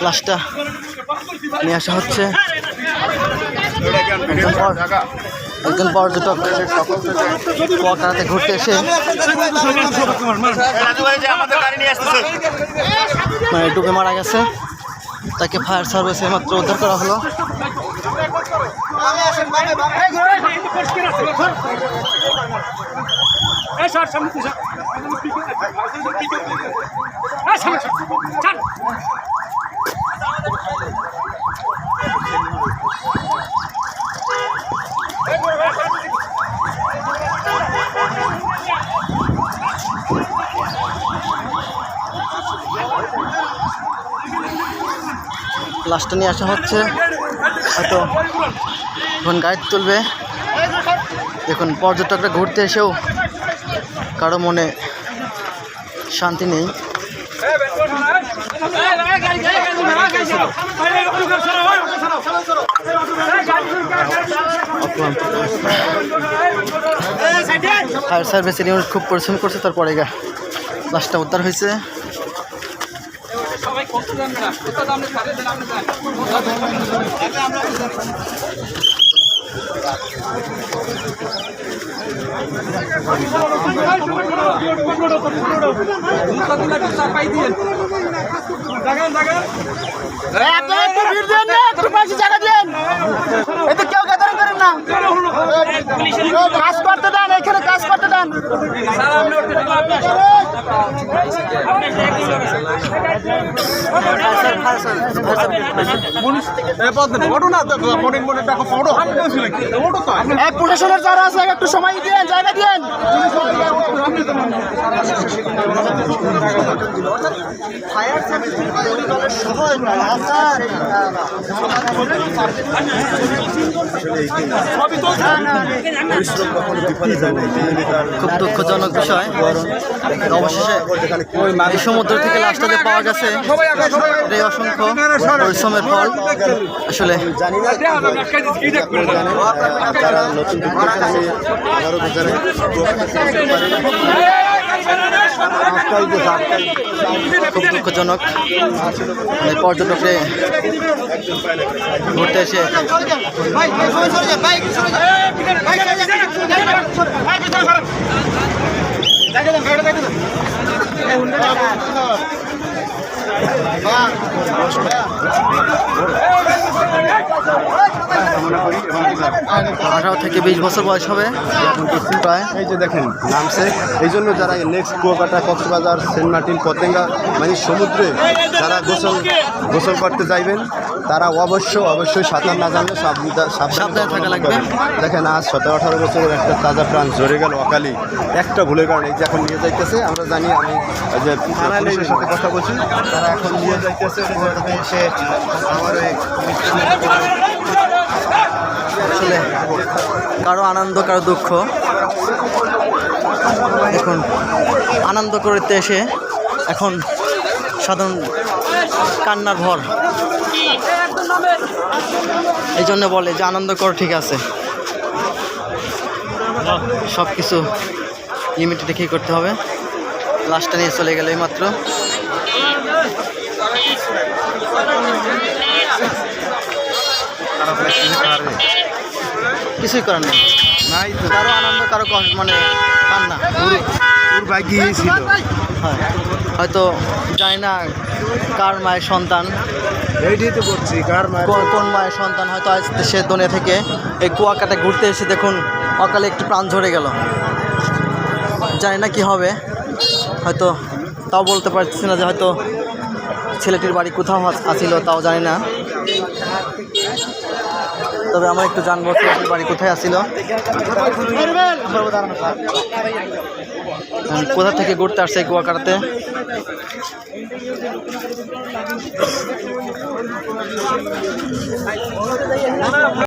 লাশটা নিয়ে আসা হচ্ছে। একজন পর্যটক কুয়াকাটাতে ঘুরতে এসে ডুবে মারা গেছে। তাকে ফায়ার সার্ভিসে মাত্র উদ্ধার করা হলো। লাশটা নিয়ে আসা হচ্ছে, হয়তো এখন গাইড তুলবে। দেখুন পর্যটকরা ঘুরতে এসেও কারো মনে শান্তি নেই। ফায়ার সার্ভিসের ইউনিট খুব পরিশ্রম করছে, তারপরে লাশটা উদ্ধার হয়েছে। কাজ করতে দেন, এখানে কাজ করতে দেন। প্রশাসনের যারা আছে একটু সময় দিন, জায়গা দিন। খুব দুঃখজনক বিষয়, অবশেষে এই সমুদ্র থেকে লাশটা যে পাওয়া গেছে এই অসংখ্য পরিশ্রমের ফল। আসলে খুব দুঃখজনক, পর্যটকরা ঘুরতে এসে আঠারো থেকে 20 বছর বয়স হবে প্রায়। এই যে দেখেন নামছে, এই জন্য যারা next Kuakata, Cox's Bazar, Saint Martin, Patenga মানে সমুদ্রে যারা গোসল করতে যাইবেন তারা অবশ্যই সাঁতার না জানলে সাবধানে থাকা লাগবে। দেখেন আজ 17-18 বছরের একটা তাজা প্রাণ ঝরে গেল অকালি একটা ভুলের কারণে। এই যে এখন নিয়ে যাইতেছে, আমরা জানি, আমি যে পুলিশের সাথে কথা বলছি, তারা এখন নিয়ে যাইতেছে এসে আমার আসলে কারো আনন্দ কারো দুঃখ। এখন আনন্দ করতে এসে এখন সাধারণ কান্নার ভর। এই জন্য বলে যে আনন্দ কর, ঠিক আছে, সব কিছু লিমিটে রেখেই করতে হবে। লাশটা নিয়ে চলে গেল এইমাত্র। কিছুই করার নেই, কারো আনন্দ কারো মানে কান্না। হয়তো জানি না কার মায়ের সন্তান, এইটাই তো বলছি, কোন মায়ের সন্তান হয়তো আজ সে দুনিয়া থেকে এই কুয়াকাটা ঘুরতে এসে দেখুন অকালে একটু প্রাণ ঝরে গেল। জানি না কি হবে, হয়তো তাও বলতে পারছি না যে হয়তো ছেলেটির বাড়ি কোথাও আছিল, তাও জানি না। তবে আমরা একটু জানবো ছেলেটির বাড়ি কোথায় আছিল, কোথা থেকে ঘুরতে আসছে কুয়াকাটাতে।